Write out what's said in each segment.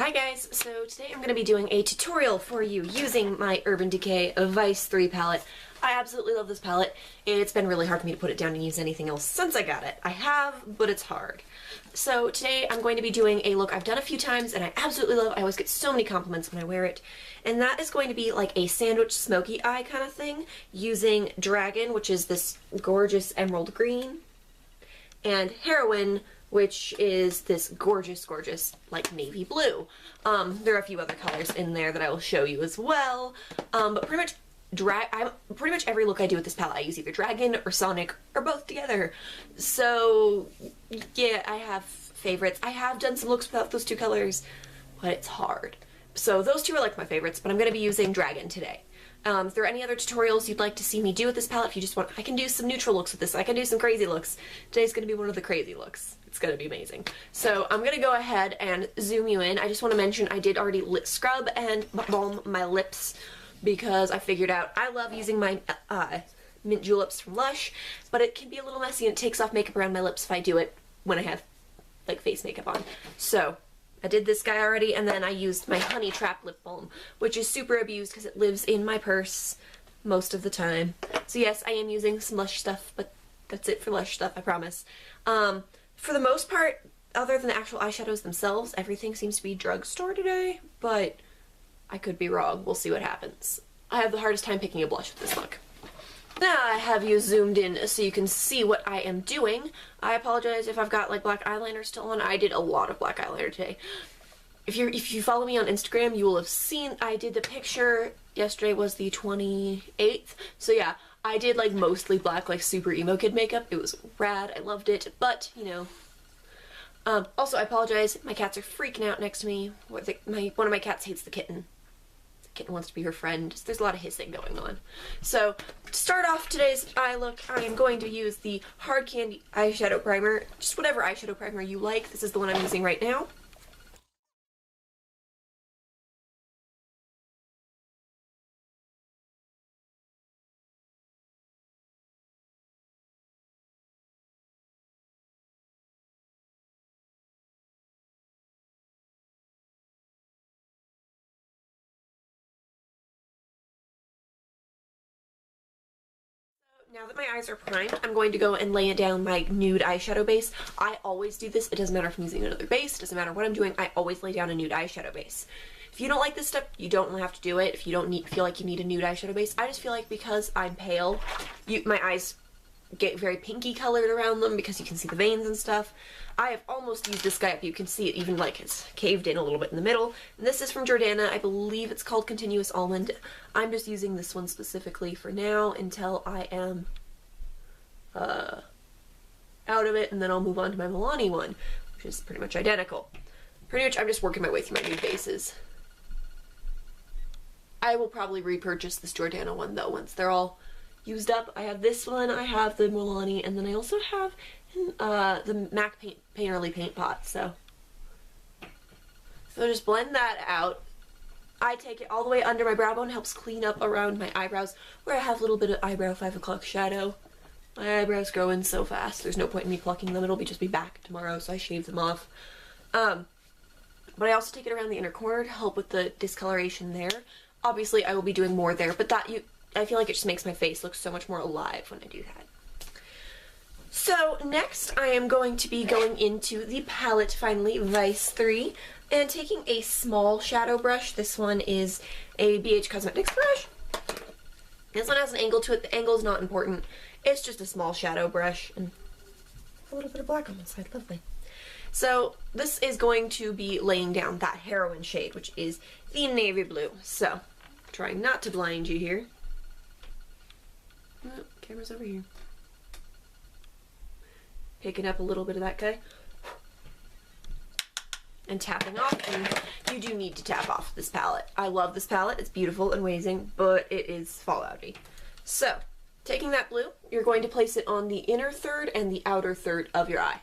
Hi guys, so today I'm going to be doing a tutorial for you using my Urban Decay Vice 3 palette. I absolutely love this palette. It's been really hard for me to put it down and use anything else since I got it. I have, but it's hard. So today I'm going to be doing a look I've done a few times and I absolutely love. I always get so many compliments when I wear it. And that is going to be like a sandwich smoky eye kind of thing using Dragon, which is this gorgeous emerald green, and Heroine, which is this gorgeous, gorgeous, like, navy blue. There are a few other colors in there that I will show you as well. But pretty much every look I do with this palette, I use either Dragon or Sonic or both together. So, yeah, I have favorites. I have done some looks without those two colors, but it's hard. So those two are like my favorites, but I'm going to be using Dragon today. If there are any other tutorials you'd like to see me do with this palette, if you just want, I can do some neutral looks with this, I can do some crazy looks. Today's going to be one of the crazy looks. It's going to be amazing. So I'm going to go ahead and zoom you in. I just want to mention I did already lip scrub and balm my lips because I figured out I love using my mint juleps from Lush, but it can be a little messy and it takes off makeup around my lips if I do it when I have like face makeup on. So I did this guy already, and then I used my Honey Trap lip balm, which is super abused because it lives in my purse most of the time. So yes, I am using some Lush stuff, but that's it for Lush stuff, I promise. For the most part, other than the actual eyeshadows themselves, everything seems to be drugstore today, but I could be wrong. We'll see what happens. I have the hardest time picking a blush with this look. Now I have you zoomed in so you can see what I am doing. I apologize if I've got like black eyeliner still on. I did a lot of black eyeliner today. If you follow me on Instagram, you will have seen I did the picture. Yesterday was the 28th. So yeah, I did like mostly black, like super emo kid makeup. It was rad. I loved it. But, you know. Also, I apologize. My cats are freaking out next to me. One of my cats hates the kitten. Kitten wants to be her friend. There's a lot of hissing going on. So, to start off today's eye look, I am going to use the Hard Candy eyeshadow primer. Just whatever eyeshadow primer you like. This is the one I'm using right now. Now that my eyes are primed, I'm going to go and lay down my nude eyeshadow base. I always do this. It doesn't matter if I'm using another base. It doesn't matter what I'm doing. I always lay down a nude eyeshadow base. If you don't like this stuff, you don't have to do it. If you don't feel like you need a nude eyeshadow base, I just feel like because I'm pale, my eyes get very pinky colored around them because you can see the veins and stuff. I have almost used this guy up. You can see it even like it's caved in a little bit in the middle. And this is from Jordana. I believe it's called Continuous Almond. I'm just using this one specifically for now until I am out of it, and then I'll move on to my Milani one, which is pretty much identical. Pretty much I'm just working my way through my nude bases. I will probably repurchase this Jordana one though once they're all used up. I have this one, I have the Milani, and then I also have the MAC Painterly Paint Pot, so just blend that out. I take it all the way under my brow bone, helps clean up around my eyebrows where I have a little bit of eyebrow 5 o'clock shadow. My eyebrows grow in so fast, there's no point in me plucking them. It'll just be back tomorrow, so I shave them off. But I also take it around the inner corner to help with the discoloration there. Obviously, I will be doing more there, but I feel like it just makes my face look so much more alive when I do that. So next I am going to be going into the palette, finally, Vice 3, and taking a small shadow brush. This one is a BH Cosmetics brush. This one has an angle to it. The angle is not important. It's just a small shadow brush and a little bit of black on the side. Lovely. So this is going to be laying down that Heroine shade, which is the navy blue. So trying not to blind you here. Oh, camera's over here. Picking up a little bit of that guy. And tapping off, and you do need to tap off this palette. I love this palette. It's beautiful and amazing, but it is fallouty. So, taking that blue, you're going to place it on the inner third and the outer third of your eye.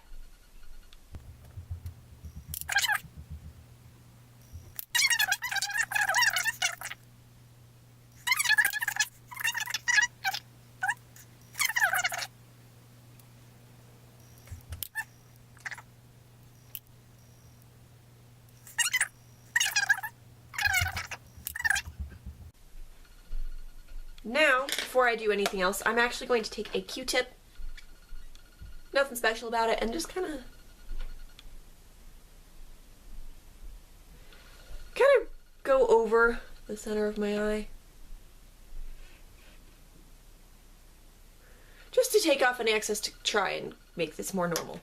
Now, before I do anything else, I'm actually going to take a Q-tip, nothing special about it, and just kind of go over the center of my eye. Just to take off any excess to try and make this more normal.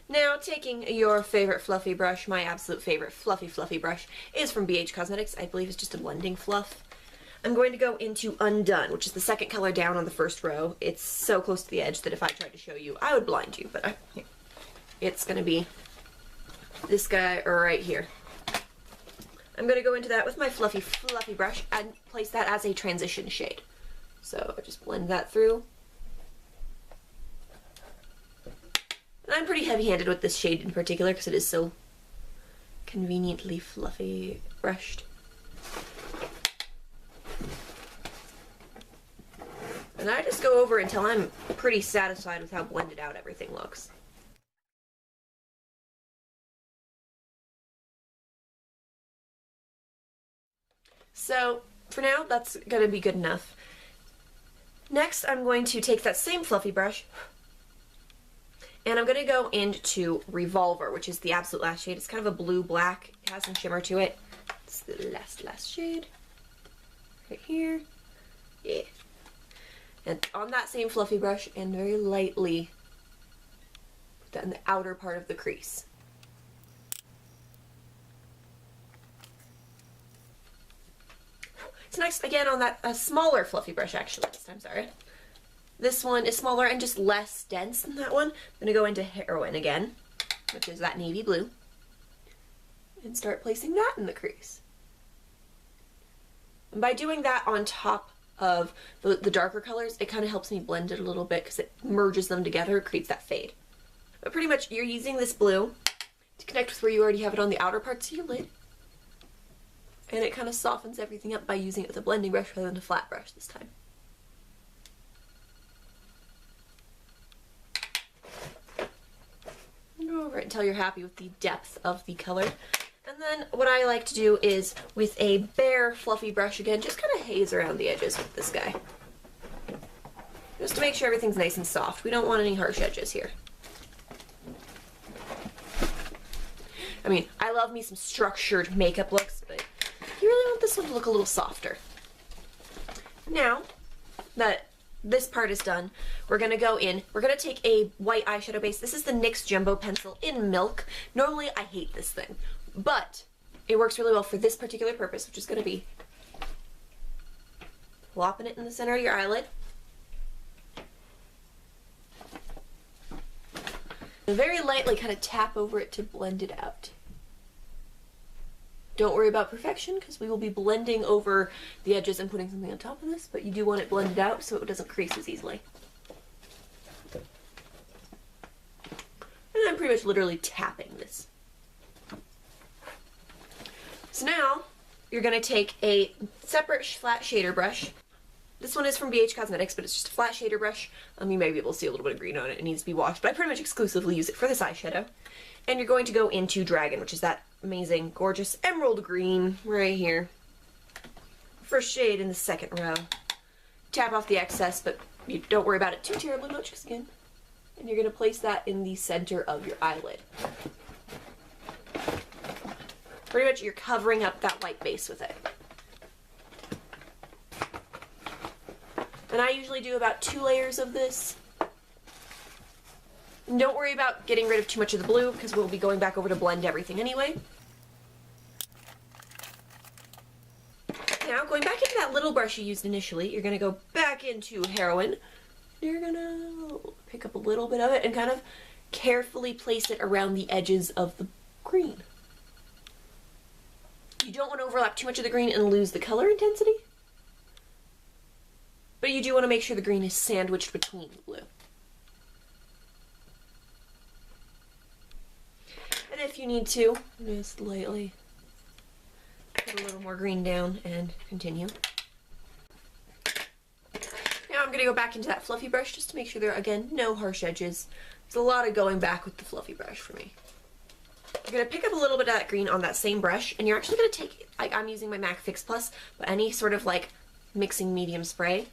Now, taking your favorite fluffy brush, my absolute favorite fluffy brush is from BH Cosmetics. I believe it's just a blending fluff. I'm going to go into Undone, which is the second color down on the first row. It's so close to the edge that if I tried to show you, I would blind you, but it's going to be this guy right here. I'm going to go into that with my fluffy brush and place that as a transition shade. So I just blend that through. And I'm pretty heavy-handed with this shade in particular because it is so conveniently fluffy brushed. And I just go over until I'm pretty satisfied with how blended out everything looks. So, for now, that's going to be good enough. Next, I'm going to take that same fluffy brush, and I'm going to go into Revolver, which is the absolute last shade. It's kind of a blue-black. It has some shimmer to it. It's the last shade. Right here. Yeah. And on that same fluffy brush, and very lightly put that in the outer part of the crease. So next, again, on that smaller fluffy brush, actually, this time, sorry. This one is smaller and just less dense than that one. I'm going to go into Heroine again, which is that navy blue, and start placing that in the crease. And by doing that on top of the darker colors, it kind of helps me blend it a little bit because it merges them together, it creates that fade. But pretty much you're using this blue to connect with where you already have it on the outer parts of your lid. And it kind of softens everything up by using it with a blending brush rather than a flat brush this time. Go over it until you're happy with the depth of the color. And then what I like to do is, with a bare fluffy brush again, just kind of haze around the edges with this guy. Just to make sure everything's nice and soft. We don't want any harsh edges here. I mean, I love me some structured makeup looks, but you really want this one to look a little softer. Now that this part is done, we're going to go in, we're going to take a white eyeshadow base. This is the NYX Jumbo Pencil in Milk. Normally I hate this thing, but it works really well for this particular purpose, which is going to be plopping it in the center of your eyelid. And very lightly kind of tap over it to blend it out. Don't worry about perfection because we will be blending over the edges and putting something on top of this, but you do want it blended out so it doesn't crease as easily. And I'm pretty much literally tapping this. So now you're going to take a separate flat shader brush. This one is from BH Cosmetics, but it's just a flat shader brush. You may be able to see a little bit of green on it. It needs to be washed, but I pretty much exclusively use it for this eyeshadow. And you're going to go into Dragon, which is that amazing, gorgeous emerald green right here. First shade in the second row. Tap off the excess, but you don't worry about it too terribly much, because again, and you're going to place that in the center of your eyelid. Pretty much you're covering up that white base with it. And I usually do about 2 layers of this. And don't worry about getting rid of too much of the blue because we'll be going back over to blend everything anyway. Now, going back into that little brush you used initially, you're going to go back into Heroine. You're going to pick up a little bit of it and kind of carefully place it around the edges of the green. You don't want to overlap too much of the green and lose the color intensity. But you do want to make sure the green is sandwiched between the blue. And if you need to, just lightly put a little more green down and continue. Now I'm going to go back into that fluffy brush just to make sure there are, again, no harsh edges. There's a lot of going back with the fluffy brush for me. You're going to pick up a little bit of that green on that same brush, and you're actually going to take, like I'm using my MAC Fix Plus, but any sort of like mixing medium spray,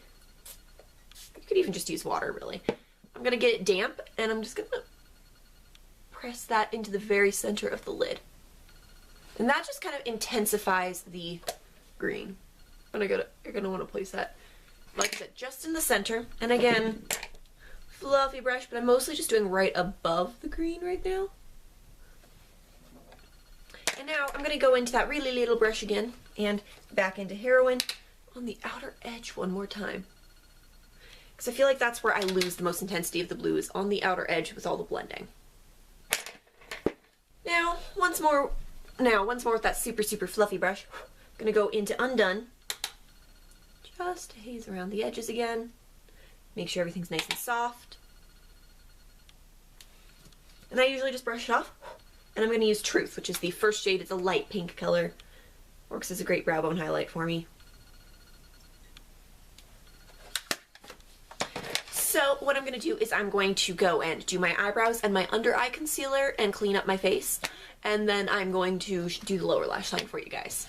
could even just use water, really. I'm gonna get it damp, and I'm just gonna press that into the very center of the lid. And that just kind of intensifies the green. And you're gonna want to place that, like I said, just in the center. And again, fluffy brush, but I'm mostly just doing right above the green right now. And now I'm gonna go into that really little brush again and back into Heroine on the outer edge one more time. Because I feel like that's where I lose the most intensity of the blue, is on the outer edge with all the blending. Now, once more with that super, super fluffy brush, I'm gonna go into Undone. Just to haze around the edges again. Make sure everything's nice and soft. And I usually just brush it off. And I'm going to use Truth, which is the first shade. It's a light pink color. Works as a great brow bone highlight for me. So what I'm going to do is I'm going to go and do my eyebrows and my under eye concealer and clean up my face. And then I'm going to do the lower lash line for you guys.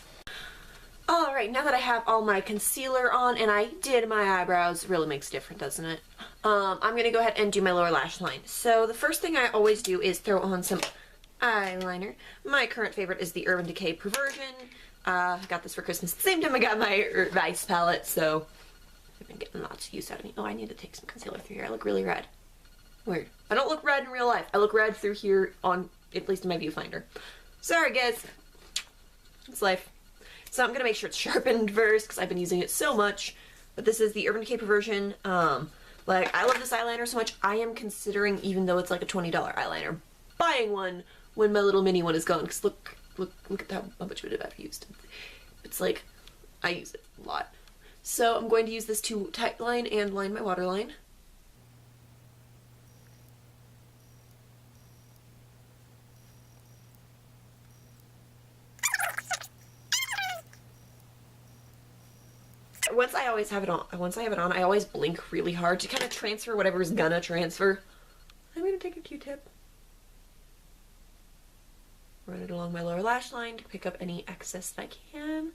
Alright, now that I have all my concealer on and I did my eyebrows, really makes a difference, doesn't it? I'm going to go ahead and do my lower lash line. So the first thing I always do is throw on some eyeliner. My current favorite is the Urban Decay Perversion. I got this for Christmas at the same time I got my Vice palette, so I've been getting lots of use out of me. Oh, I need to take some concealer through here. I look really red. Weird. I don't look red in real life. I look red through here, on at least in my viewfinder. Sorry, guys. It's life. So I'm going to make sure it's sharpened first because I've been using it so much. But this is the Urban Decay Perversion. Like, I love this eyeliner so much, I am considering, even though it's like a $20 eyeliner, buying one when my little mini one is gone. Because look at how much of it I've used. It's like, I use it a lot. So I'm going to use this to tight line and line my waterline. Once I have it on, I always blink really hard to kind of transfer whatever's gonna transfer. I'm gonna take a Q-tip, run it along my lower lash line to pick up any excess that I can.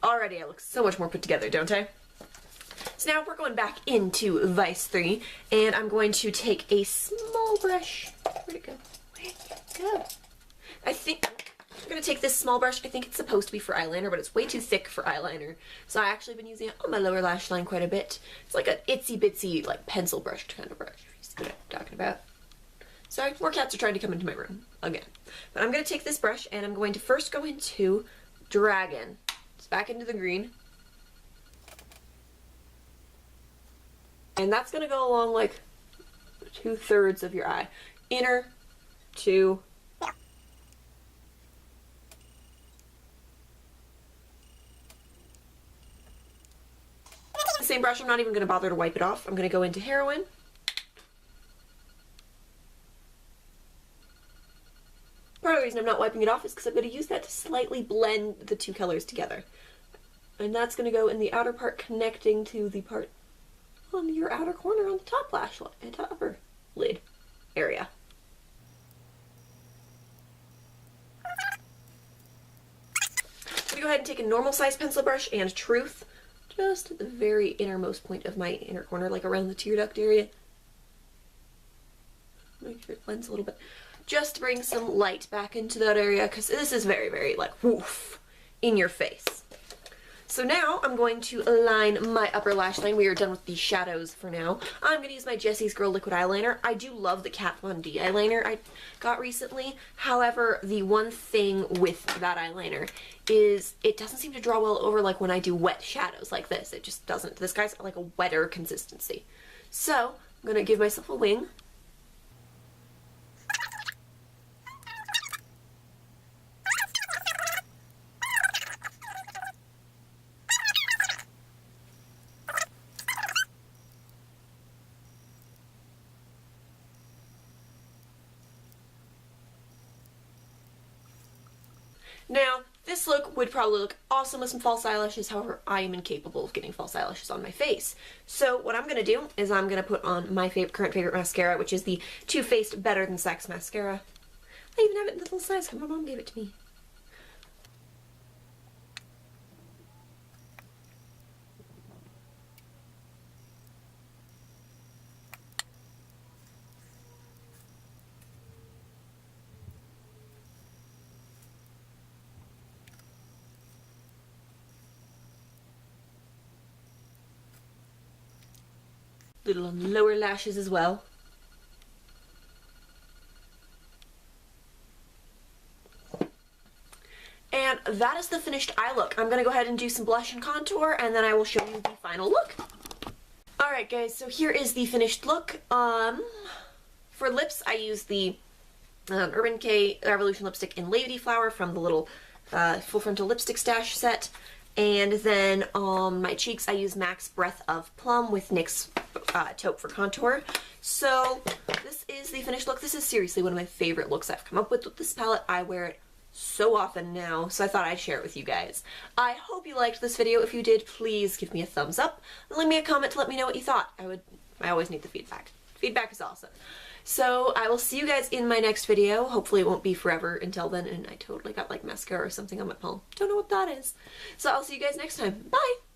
Already I look so much more put together, don't I? So now we're going back into Vice 3, and I'm going to take a small brush. Where'd it go? Where'd it go? I'm going to take this small brush. I think it's supposed to be for eyeliner, but it's way too thick for eyeliner. So I actually have been using it on my lower lash line quite a bit. It's like an itsy bitsy, like pencil brush kind of brush, if you see what I'm talking about. Sorry, more cats are trying to come into my room again. But I'm going to take this brush and I'm going to first go into Dragon. It's back into the green. And that's going to go along like 2/3 of your eye. Inner to same brush. I'm not even going to bother to wipe it off. I'm going to go into Heroine. Part of the reason I'm not wiping it off is because I'm going to use that to slightly blend the two colors together. And that's going to go in the outer part connecting to the part on your outer corner on the top lash line, and upper lid area. I'm going to go ahead and take a normal size pencil brush and Truth. Just at the very innermost point of my inner corner, like around the tear duct area. Make sure it blends a little bit. Just to bring some light back into that area, because this is very, very, like, woof, in your face. So now I'm going to align my upper lash line. We are done with the shadows for now. I'm going to use my Jessie's Girl liquid eyeliner. I do love the Kat Von D eyeliner I got recently. However, the one thing with that eyeliner is it doesn't seem to draw well over like when I do wet shadows like this. It just doesn't. This guy's like a wetter consistency. So I'm going to give myself a wing. Now, this look would probably look awesome with some false eyelashes, however, I am incapable of getting false eyelashes on my face. So what I'm going to do is I'm going to put on my current favorite mascara, which is the Too Faced Better Than Sex mascara. I even have it in the little size because my mom gave it to me. little on the lower lashes as well. And that is the finished eye look. I'm gonna go ahead and do some blush and contour, and then I will show you the final look. Alright guys, so here is the finished look. For lips, I use the Urban Decay Revolution lipstick in Ladyflower from the little full frontal lipstick stash set. And then on my cheeks, I use MAC's Breath of Plum with NYX's Taupe for contour. So this is the finished look. This is seriously one of my favorite looks I've come up with this palette. I wear it so often now, so I thought I'd share it with you guys. I hope you liked this video. If you did, please give me a thumbs up and leave me a comment to let me know what you thought. I always need the feedback. Feedback is awesome. So I will see you guys in my next video. Hopefully it won't be forever until then, and I totally got like mascara or something on my palm. Don't know what that is. So I'll see you guys next time. Bye!